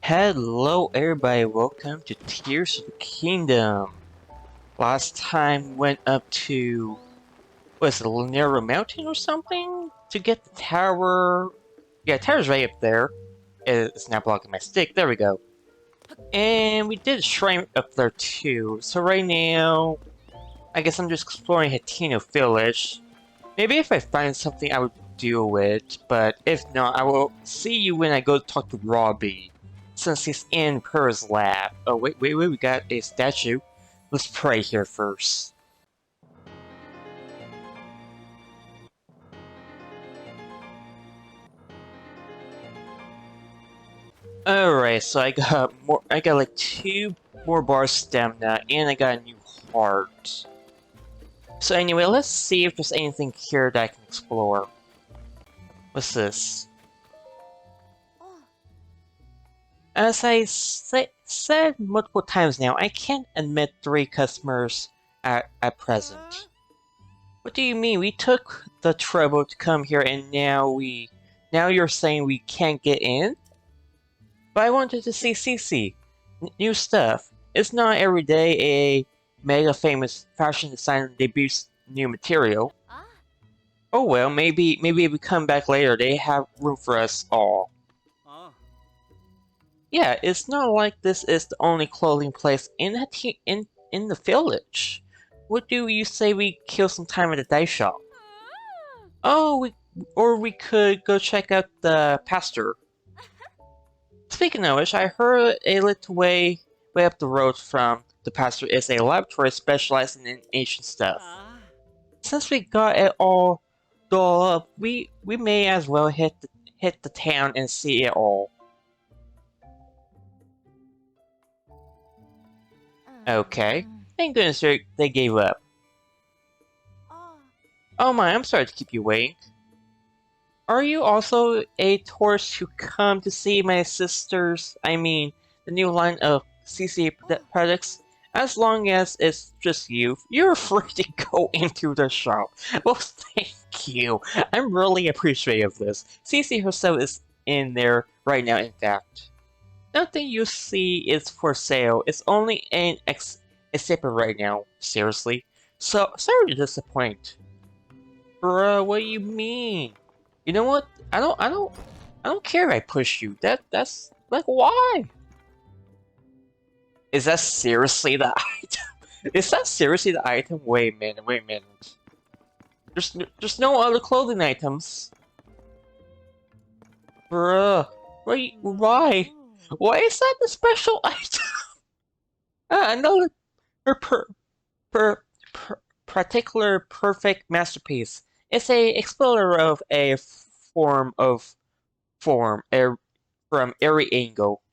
Hello everybody, welcome to Tears of the Kingdom. Last time went up to, was it Lanero Mountain or something? To get the tower. Yeah, tower's right up there. It's not blocking my stick, there we go. And we did a shrine up there too, so right now, I guess I'm just exploring Hateno village. Maybe if I find something I would deal with, but if not, I will see you when I go talk to Robbie, since he's in Purr's lab. Oh, wait, we got a statue. Let's pray here first. Alright, so I got like 2 more bars stamina, and I got a new heart. So anyway, let's see if there's anything here that I can explore. What's this? As I said multiple times now, I can't admit 3 customers at present. What do you mean? We took the trouble to come here and now you're saying we can't get in? But I wanted to see Cece. New stuff. It's not every day a mega famous fashion designer debuts new material. Oh well, maybe if we come back later, they have room for us all. Yeah, it's not like this is the only clothing place in the village. What do you say we kill some time at the dice shop? Oh, we could go check out the pastor. Speaking of which, I heard a little way up the road from the pastor is a laboratory specializing in ancient stuff. Since we got it all dolled up, we may as well hit the town and see it all. Okay. Thank goodness they gave up. Oh my, I'm sorry to keep you waiting. Are you also a tourist who come to see my sisters, the new line of CC products? As long as it's just you, you're free to go into the shop. Well, thank you. I'm really appreciative of this. CC herself is in there right now, in fact. Nothing you see is for sale. It's only an exhibit right now. Seriously. So, sorry to disappoint. Bruh, what do you mean? You know what? I don't care if I push you. That's like, why? Is that seriously the item? Is that seriously the item? Wait a minute, wait a minute. There's no other clothing items. Bruh, why? Why is that the special item? Another per, per, particular perfect masterpiece. It's a explorer of a form from every angle.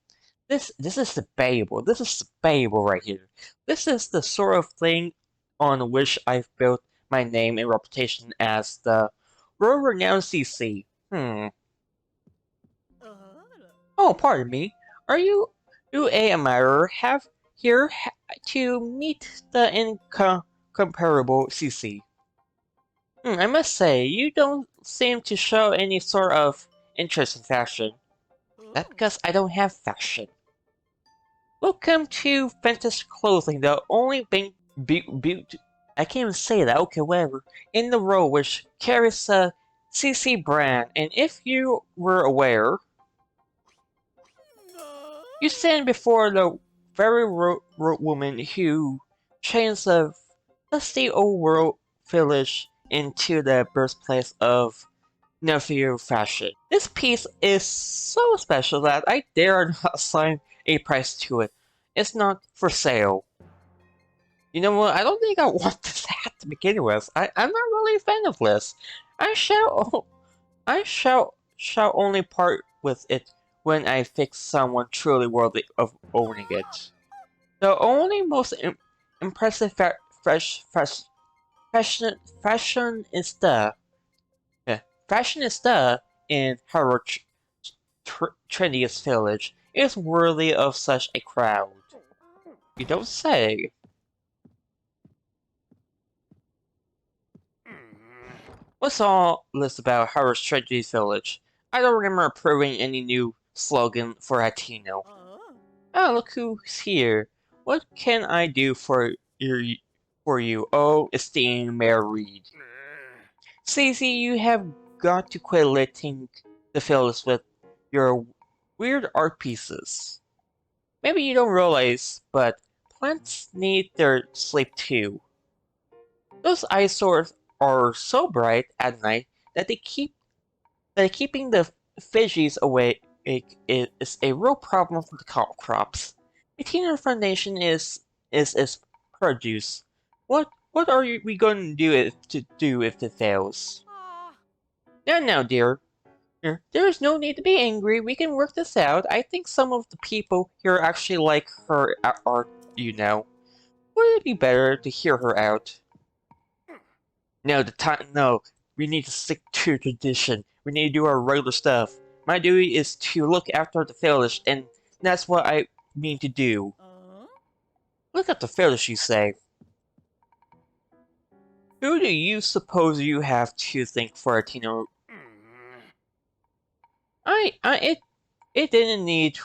This is debatable. This is debatable right here. This is the sort of thing on which I've built my name and reputation as the world-renowned CC. Oh, pardon me. Are you a admirer have here to meet the incomparable CC? I must say, you don't seem to show any sort of interest in fashion. That's because I don't have fashion. Welcome to Fantastic Clothing, the only I can't even say that, okay, whatever, in the world which carries a CC brand, and if you were aware, you stand before the very woman who changed the dusty old world village into the birthplace of Nephew fashion. This piece is so special that I dare not assign a price to it. It's not for sale. You know what? I don't think I want this hat to begin with. I'm not really a fan of this. I shall only part with it when I fix someone truly worthy of owning it. The only most impressive fashionista in her trendiest village is worthy of such a crowd. You don't say. What's all this about Harvard's trendiest village? I don't remember approving any new slogan for Hateno. Ah, look who's here. What can I do for you, oh esteemed Mayor Reed? Stacey, you have got to quit letting the fields with your weird art pieces. Maybe you don't realize, but plants need their sleep too. Those eyesores are so bright at night that keeping the fishies awake is a real problem for the crops. Hateno Foundation is produce. What are we going to do if it fails? No, dear. There is no need to be angry. We can work this out. I think some of the people here actually like her art, you know. Would it be better to hear her out? No, no. We need to stick to tradition. We need to do our regular stuff. My duty is to look after the village, and that's what I mean to do. Look at the village, you say. Who do you suppose you have to thank for Hateno? It didn't need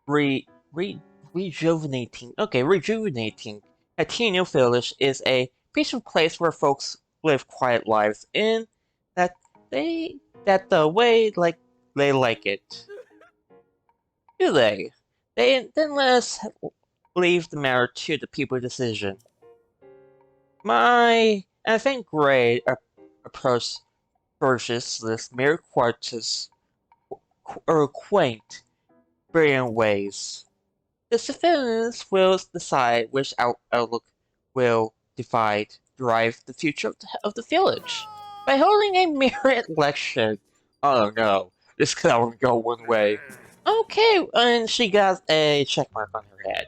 re, re, rejuvenating. Okay, rejuvenating. Hateno Village is a peaceful place where folks live quiet lives in that that the way they like it. Do they? Then let us leave the matter to the people decision. I think Gray approaches this mere quartus or quaint, brilliant ways. The civilians will decide which outlook will drive the future of the village. By holding a mere election. Oh no, this can only go one way. Okay, and she got a check mark on her head.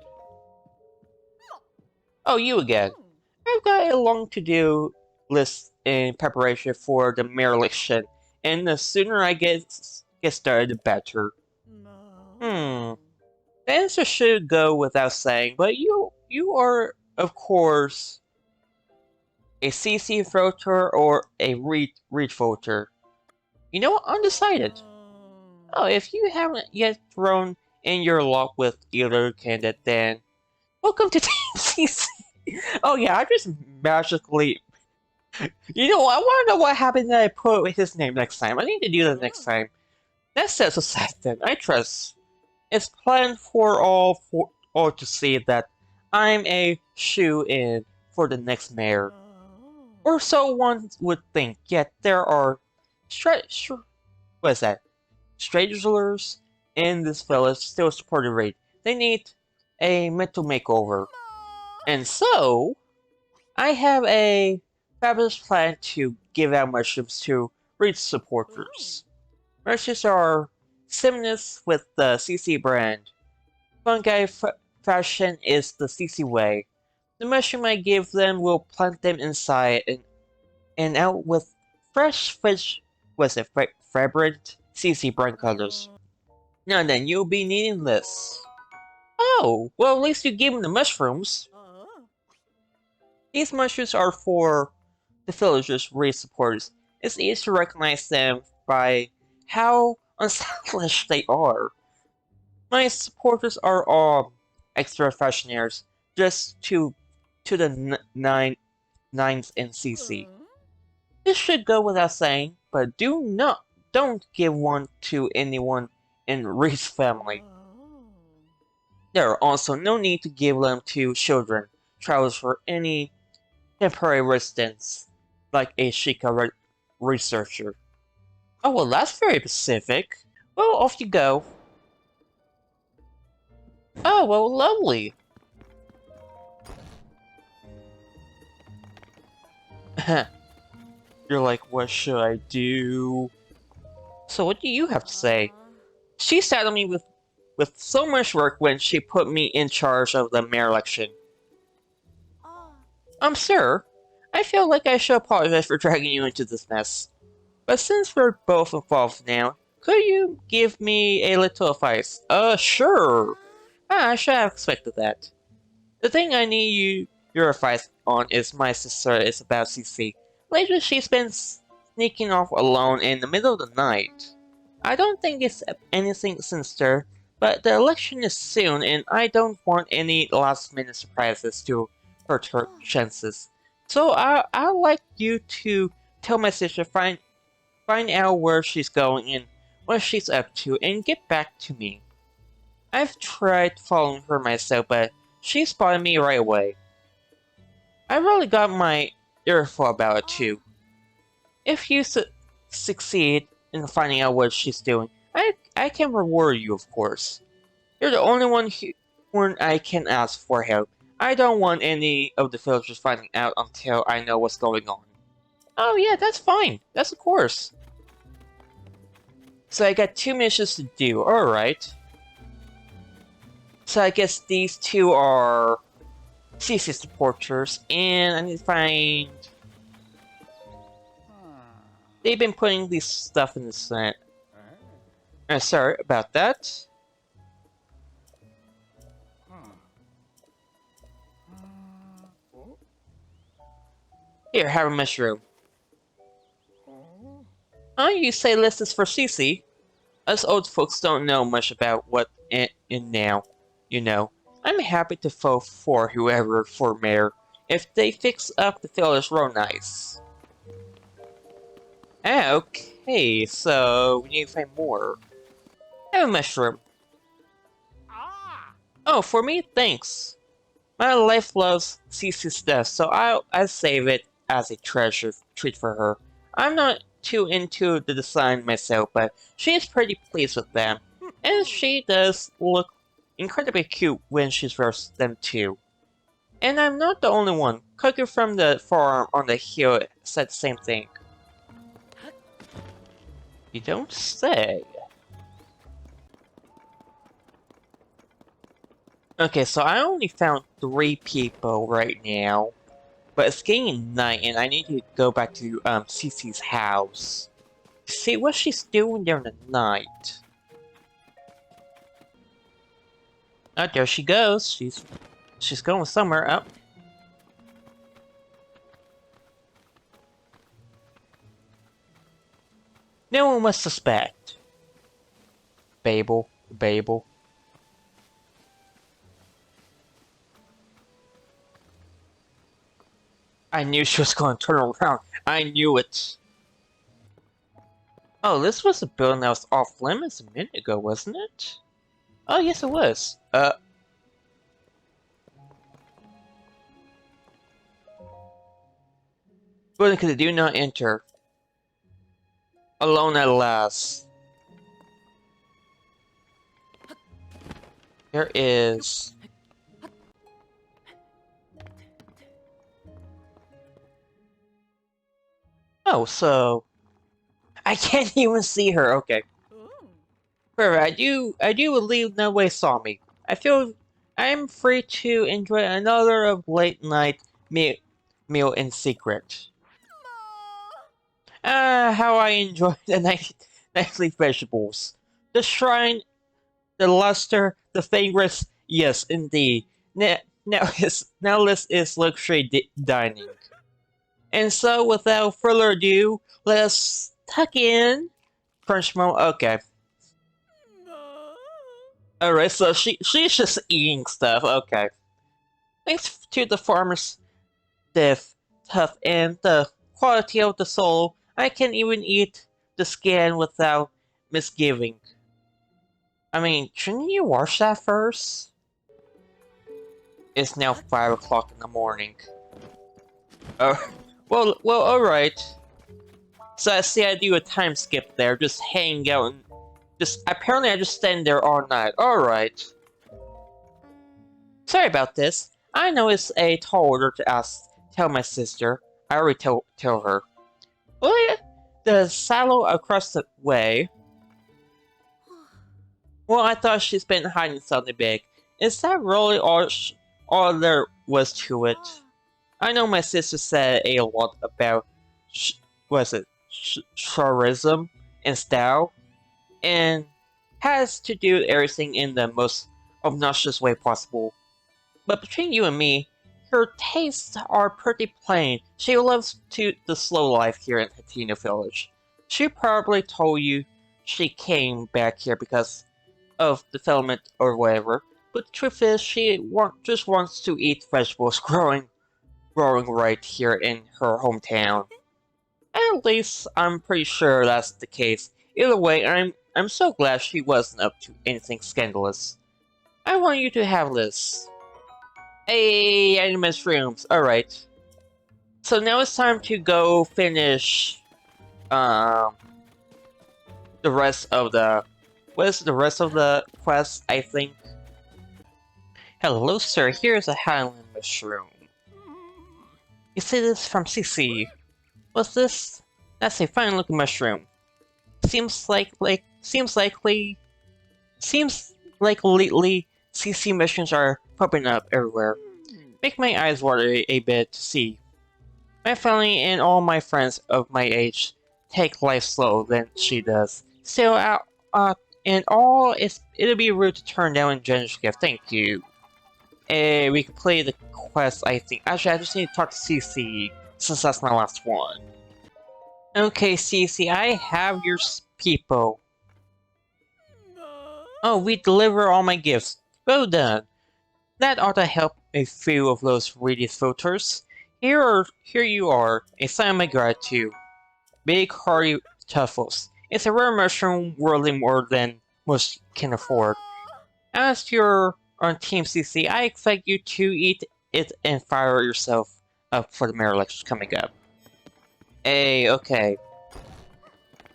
Oh, you again. I've got a long to-do list in preparation for the mayor election, and the sooner I get started, the better. Hmm. The answer should go without saying, but you are, of course, a CC voter or a Reed voter. You know, undecided. Oh, if you haven't yet thrown in your lot with either candidate, then welcome to Team CC. Oh yeah, I just magically. You know, I want to know what happened that I put his name next time. I need to do that next time. That says aside then. I trust. It's planned for all to see that I'm a shoe-in for the next mayor. Or so one would think, yet there are what is that? Strangers in this village still support the raid. They need a mental makeover. And so, I have a fabulous plan to give out mushrooms to raid supporters. Mushrooms are synonymous with the CC brand. Fungi fashion is the CC way. The mushroom I give them will plant them inside and out with fresh fish, vibrant CC brand colors. Now then, you'll be needing this. Oh, well at least you gave them the mushrooms. These mushrooms are for the villagers' raid supporters. It's easy to recognize them by how unstylish they are. My supporters are all extra fashionaires, just to the nines in CC. This should go without saying, but don't give one to anyone in Reed's family. There are also no need to give them to children, travelers for any temporary residence, like a Sheikah researcher. Oh well, that's very specific. Well, off you go. Oh well, lovely. You're like, what should I do? So what do you have to say? She saddled me with so much work when she put me in charge of the mayor election. Sir, I feel like I should apologize for dragging you into this mess. But since we're both involved now, could you give me a little advice? Sure. I should have expected that. The thing I need your advice on is my sister is about CC. Lately she's been sneaking off alone in the middle of the night. I don't think it's anything sinister, but the election is soon, and I don't want any last-minute surprises to hurt her chances. So I'd like you to tell my sister find out where she's going and what she's up to, and get back to me. I've tried following her myself, but she spotted me right away. I really got my earful about it too. If you succeed in finding out what she's doing, I can reward you, of course. You're the only one when I can ask for help. I don't want any of the villagers finding out until I know what's going on. Oh yeah, that's fine. That's of course. So I got 2 missions to do, alright. So I guess these two are CC supporters, and I need to find... They've been putting this stuff in the set. Sorry about that. Here, have a mushroom. Oh, you say this is for CC? Us old folks don't know much about what in now, you know. I'm happy to vote for whoever for mayor if they fix up the village real nice. Okay, so we need to find more. Have a mushroom. Oh, for me? Thanks. My life loves Cece's death, so I'll save it as a treasure treat for her. I'm not too into the design myself, but she's pretty pleased with them. And she does look incredibly cute when she wears them too. And I'm not the only one. Cookie from the farm on the hill said the same thing. You don't say. Okay, so I only found 3 people right now. But it's getting night and I need to go back to Cece's house. See what she's doing during the night. Oh, there she goes. She's going somewhere up. No one must suspect. Babel. I knew she was going to turn around. I knew it. Oh, this was a building that was off limits a minute ago, wasn't it? Oh, yes it was. Building could do not enter. Alone at last. There is... Oh, so... I can't even see her, okay. However, I do believe no way saw me. I feel I'm free to enjoy another of late night meal in secret. How I enjoy the nightly vegetables. The shrine, the luster, the favorites, yes, indeed. Now this is luxury dining. And so, without further ado, let's tuck in crunch mode. Okay. Alright, so she's just eating stuff. Okay. Thanks to the farmer's tough and the quality of the soul, I can even eat the skin without misgiving. I mean, shouldn't you wash that first? It's now 5 o'clock in the morning. Well, alright. So I see I do a time skip there, just hang out and apparently I just stand there all night. Alright. Sorry about this. I know it's a tall order to tell my sister. I already tell her. Well, yeah, the silo across the way. Well, I thought she's been hiding something big. Is that really all there was to it? I know my sister said a lot about, charism and style, and has to do everything in the most obnoxious way possible. But between you and me, her tastes are pretty plain. She loves the slow life here in Hateno Village. She probably told you she came back here because of development or whatever. But the truth is, just wants to eat vegetables growing right here in her hometown. At least I'm pretty sure that's the case. Either way, I'm so glad she wasn't up to anything scandalous. I want you to have this. Hey, I miss rooms. Alright. So now it's time to go finish um the rest of the what is the rest of the quest, I think. Hello sir, here's a Highland mushroom. You see this from CC. What's this? That's a fine looking mushroom. Seems like lately CC missions are popping up everywhere. Make my eyes water a bit to see. My family and all my friends of my age take life slow than she does. So, and all it'll be rude to turn down a generous gift. Thank you. We can play the quest, I think. Actually, I just need to talk to CC since that's my last one. Okay, CC, I have your people. Oh, we deliver all my gifts. Well done. That ought to help a few of those greedy voters. Here you are, a sign of my gratitude. Big, hearty truffles. It's a rare mushroom worthy more than most can afford. As you're on Team CC, I expect you to eat it and fire yourself up for the mayor elections coming up. Hey, okay.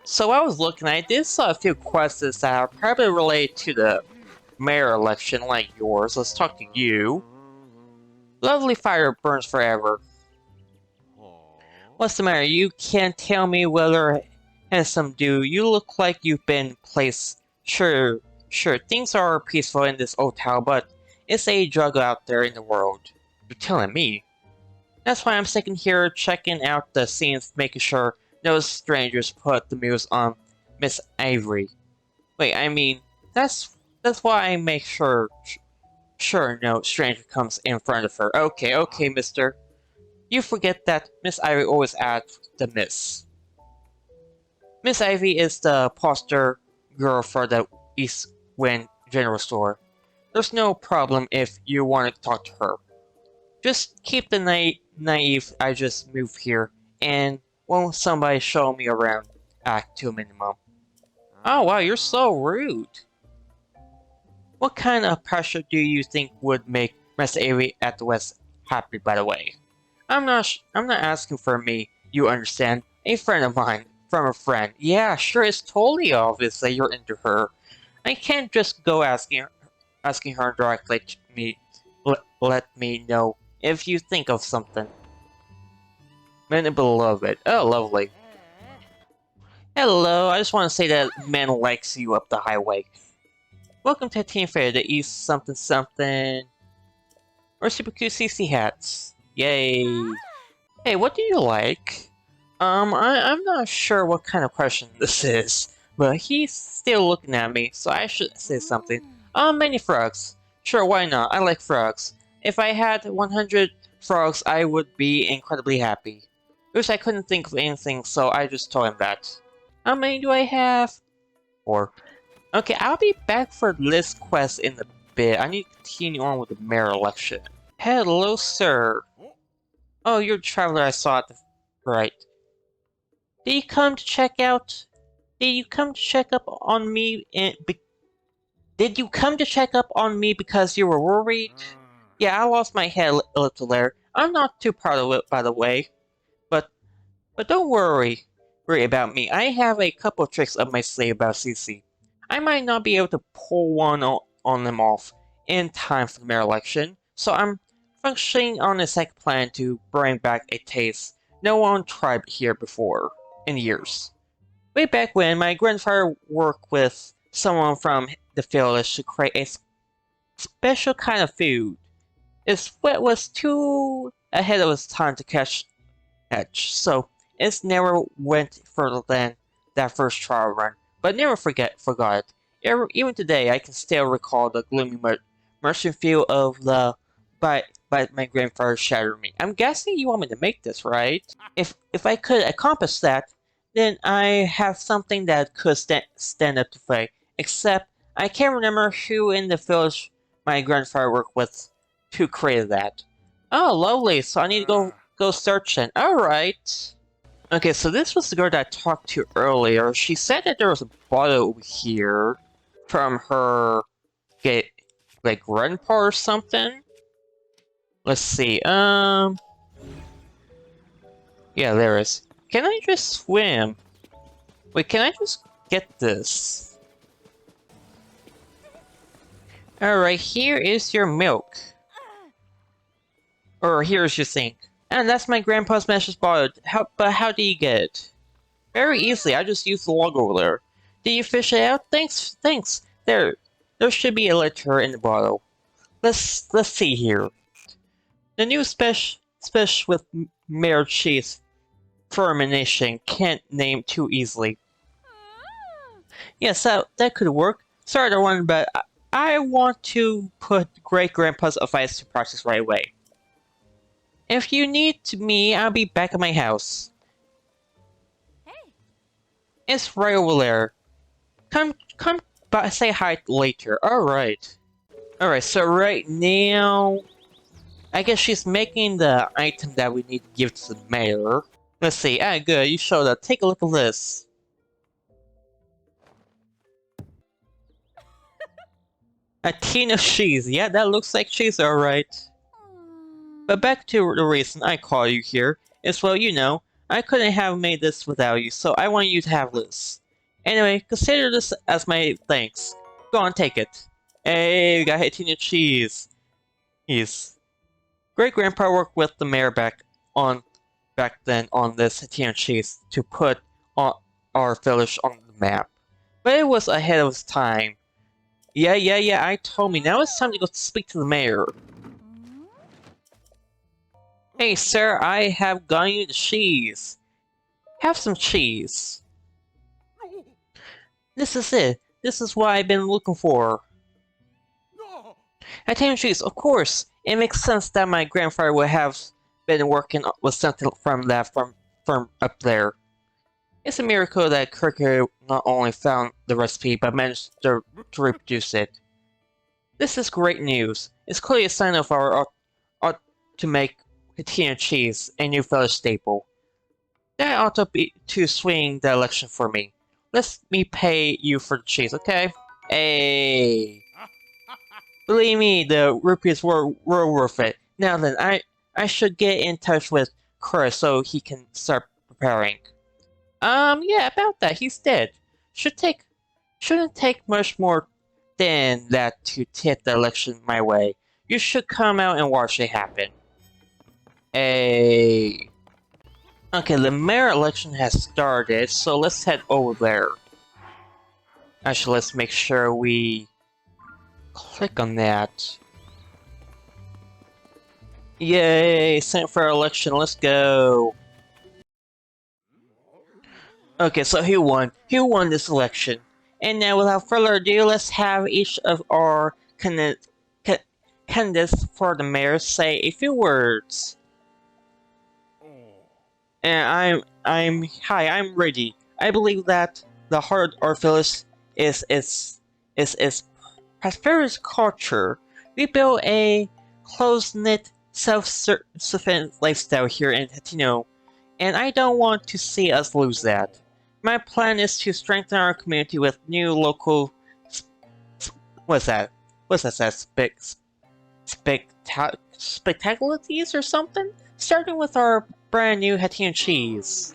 So I was looking, I did saw a few quests that are probably related to the mayor election like yours. Let's talk to you. Lovely fire burns forever. What's the matter? You can't tell me whether handsome do. You look like you've been placed. Sure, things are peaceful in this old town, but it's a juggle out there in the world. You're telling me. That's why I'm sitting here checking out the scenes, making sure no strangers put the moves on Miss Avery. Wait, I mean, that's why I make sure no stranger comes in front of her. Okay, mister. You forget that Miss Ivy always adds the miss. Miss Ivy is the poster girl for the East Wind General Store. There's no problem if you want to talk to her. Just keep the naive I just moved here, and won't somebody show me around act to a minimum. Oh wow, you're so rude. What kind of pressure do you think would make Miss Ivy at the West happy, by the way? I'm not asking for me, you understand. A friend of mine, from a friend. Yeah, sure, it's totally obvious that you're into her. I can't just go asking her directly to me. Let me know if you think of something. Men beloved. Oh, lovely. Hello, I just want to say that man likes you up the highway. Welcome to Team Fair, the East something something. Or super cute CC hats. Yay. Hey, what do you like? I'm not sure what kind of question this is, but he's still looking at me, so I should say something. Many frogs. Sure, why not? I like frogs. If I had 100 frogs, I would be incredibly happy. Wish I couldn't think of anything, so I just told him that. How many do I have? 4. Okay, I'll be back for this quest in a bit. I need to continue on with the mayor election. Hello, sir. Oh, you're the traveler I saw at the right. Did you come to check up on me Did you come to check up on me because you were worried? Yeah, I lost my head a little there. I'm not too proud of it, by the way. But don't worry about me. I have a couple tricks up my sleeve about CC. I might not be able to pull one on them off in time for the mayor election, so I'm functioning on a second plan to bring back a taste no one tried here before in years. Way back when, my grandfather worked with someone from the village to create a special kind of food. His sweat was too ahead of its time to catch, so it's never went further than that first trial run, but never forgot it. Even today, I can still recall the gloomy mushroom feel of the bite my grandfather shattered me. I'm guessing you want me to make this, right? If I could accomplish that, then I have something that could stand up to fight. Except I can't remember who in the village my grandfather worked with who created that. Oh, lovely. So I need to go searching. Alright. Okay, so this was the girl that I talked to earlier. She said that there was a bottle over here from her, like, grandpa or something. Let's see, yeah, there is. Can I just swim? Wait, can I just get this? Alright, here is your milk. Or here's your sink. And that's my grandpa's precious bottle. But how do you get it? Very easily, I just used the log over there. Did you fish it out? Thanks. There should be a letter in the bottle. Let's see here. The new special with mare cheese fermentation can't name too easily. Yes, that could work. Sorry to run, but I want to put Great Grandpa's advice to practice right away. If you need me, I'll be back at my house. Hey. It's right over there. Come, but say hi later. Alright. Alright, so right now, I guess she's making the item that we need to give to the mayor. Let's see. Ah, good. You showed up. Take a look at this. Hateno cheese. Yeah, that looks like cheese, alright. But back to the reason I call you here is, well, you know, I couldn't have made this without you, so I want you to have this. Anyway, consider this as my thanks. Go on, take it. Hey, we got Hateno cheese. Great Grandpa worked with the mayor back then on this Hateno cheese to put our village on the map. But it was ahead of its time. Yeah, I told me. Now it's time to go speak to the mayor. Hey, sir, I have gotten you the cheese. Have some cheese. This is it. This is what I've been looking for. Hateno cheese, of course. It makes sense that my grandfather would have been working with something from up there. It's a miracle that Kirk not only found the recipe, but managed to reproduce it. This is great news. It's clearly a sign of our ought to make Hateno cheese a new village staple. That ought to be to swing the election for me. Let me pay you for the cheese, okay? Hey. Believe me, the rupees were worth it. Now then, I should get in touch with Chris so he can start preparing. Yeah, about that. He's dead. Shouldn't take much more than that to tip the election my way. You should come out and watch it happen. Hey. Okay, the mayor election has started, so let's head over there. Actually, let's make sure we click on that. Yay, sent for election, let's go. Okay, so who won? Who won this election? And now, without further ado, let's have each of our candidates for the mayor say a few words. And I'm ready. I believe that the heart of our village is prosperous culture. We build a close-knit, self-sufficient lifestyle here in Hateno, and I don't want to see us lose that. My plan is to strengthen our community with new local what's that? Spectacularities or something? Starting with our brand new Hateno cheese.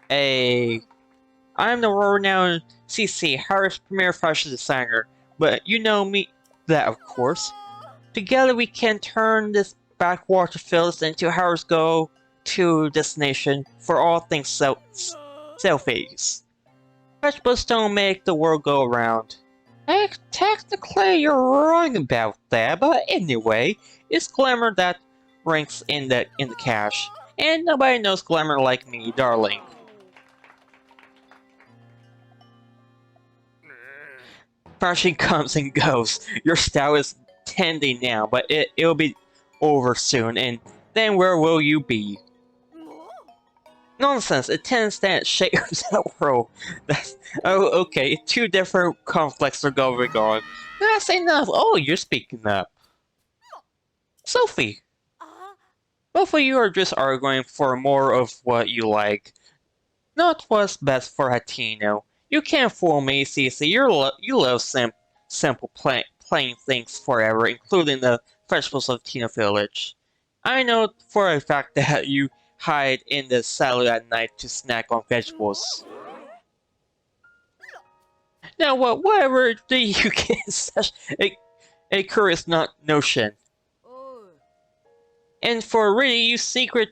I'm the world-renowned CC, Harris Premier Fashion Designer, but you know me that, of course. Together we can turn this backwater village into Harris' go-to destination for all things selfies. Vegetables don't make the world go around. Technically, you're wrong about that, but anyway, it's glamour that ranks in the cash, and nobody knows glamour like me, darling. Fashion comes and goes. Your style is trendy now, but it'll be over soon, and then where will you be? Nonsense, it tends that shapes that world. That's, oh, okay, two different conflicts are going on. That's enough. Oh, you're speaking up. Sophie, Ah, both of you are just arguing for more of what you like, not what's best for Hateno. You can't fool me, Cece. You love simple plain things forever, including the vegetables of Tina Village. I know for a fact that you hide in the silo at night to snack on vegetables. Now, whatever do you get such a curious notion? oh, And for really, you secret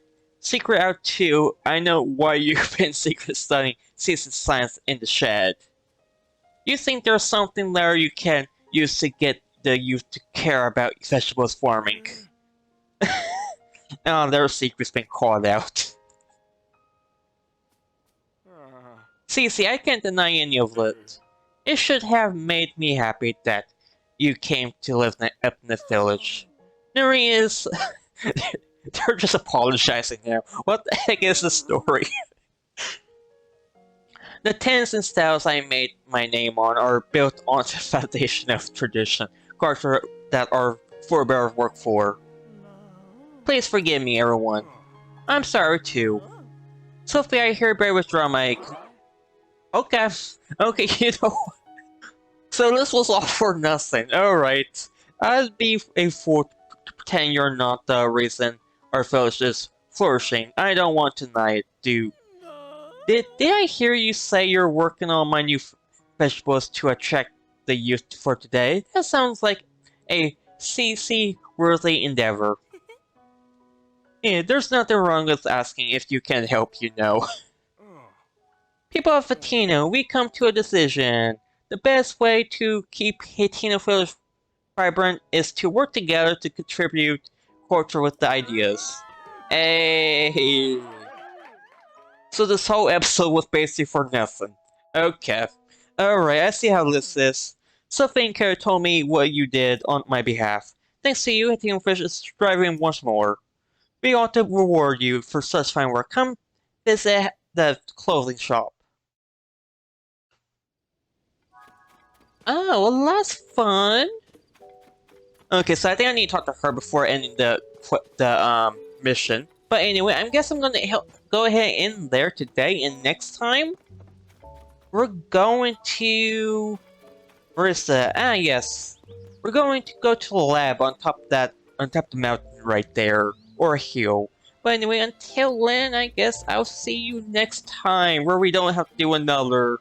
out too. I know why you've been secret studying citizen science in the shed. You think there's something there you can use to get the youth to care about vegetables farming? Oh, their secret's been called out. See, I can't deny any of it. It should have made me happy that you came to live up in the village. Nuri is... They're just apologizing now. What the heck is the story? The tents and styles I made my name on are built on the foundation of tradition, culture that our forebears worked for. Please forgive me, everyone. I'm sorry too. Sophie, I hereby withdraw my... Okay, okay, you know... So this was all for nothing, alright. I'd be a fool to pretend you're not the reason our village is flourishing. I don't want to deny it, Did I hear you say you're working on my new vegetables to attract the youth for today? That sounds like a CC-worthy endeavor. Yeah, there's nothing wrong with asking if you can help, you know. People of Hateno, we come to a decision. The best way to keep Hateno Village vibrant is to work together to contribute culture with the ideas. Hey. So this whole episode was basically for nothing. Okay. Alright, I see how this is. Sophie and Kara told me what you did on my behalf. Thanks to you, Hateno Fish is striving once more. We ought to reward you for such fine work. Come visit the clothing shop. Oh, well that's fun. Okay, so I think I need to talk to her before ending the mission. But anyway, I guess I'm gonna go ahead and end there today, and next time we're going to... Where is that? Ah, yes. We're going to go to the lab on top of the mountain right there, or a hill. But anyway, until then, I guess I'll see you next time, where we don't have to do another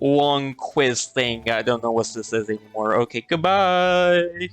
long quiz thing. I don't know what this is anymore. Okay, goodbye!